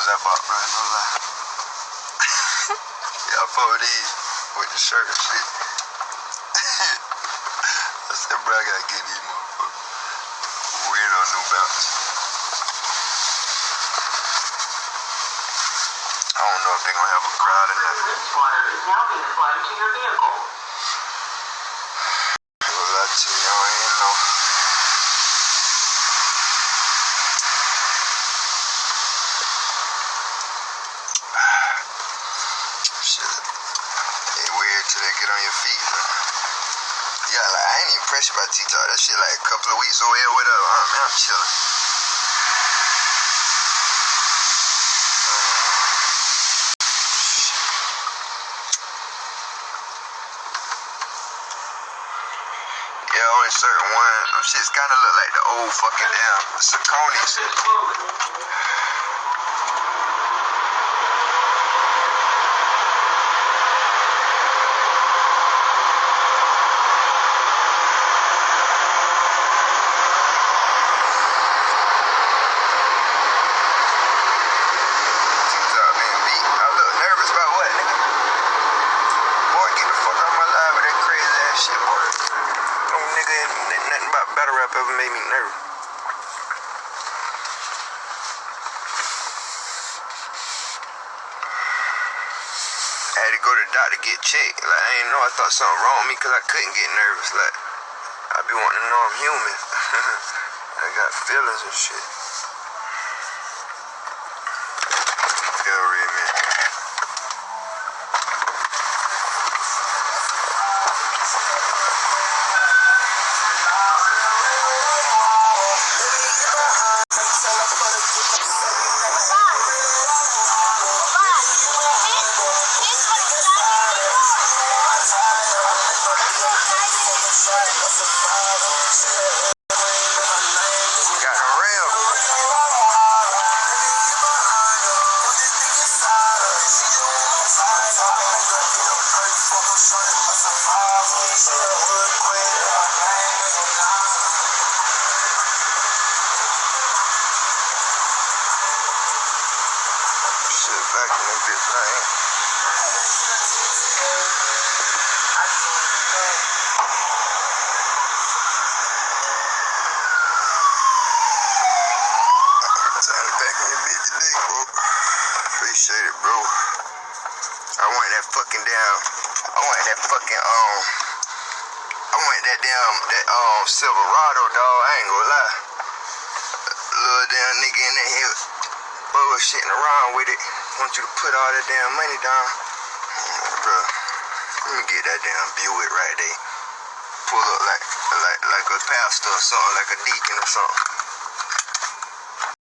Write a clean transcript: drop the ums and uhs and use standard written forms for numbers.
those I bought, bro. No lie. Yeah, I bought these with the shirt and shit. I said, bro, I gotta get these motherfuckers. Weird on New Balance. I don't know if they're gonna have a crowd or not. This water is now being applied to your vehicle. Well, I tell y'all, ain't no. Shit. It's weird till they get on your feet, man. Yeah, like, I ain't even pressured by TikTok. That shit like a couple of weeks away or whatever. Man, I'm chilling. Yeah, only certain one. Them shits kind of look like the old fucking damn Saucony's. Battle rap ever made me nervous. I had to go to the doctor to get checked. Like, I didn't know, I thought something wrong with me because I couldn't get nervous. Like, I be wanting to know I'm human. I got feelings and shit. Feel real, man. Back in that bitch, man. Time to back in that bitch today, bro. Appreciate it, bro. I want that fucking damn. I want that fucking I want that damn Silverado, dog. I ain't gonna lie. Little damn nigga in that here bullshitting around with it. Want you to put all that damn money down. Bro, let me get that damn Buick right there. Pull up like a pastor or something, like a deacon or something.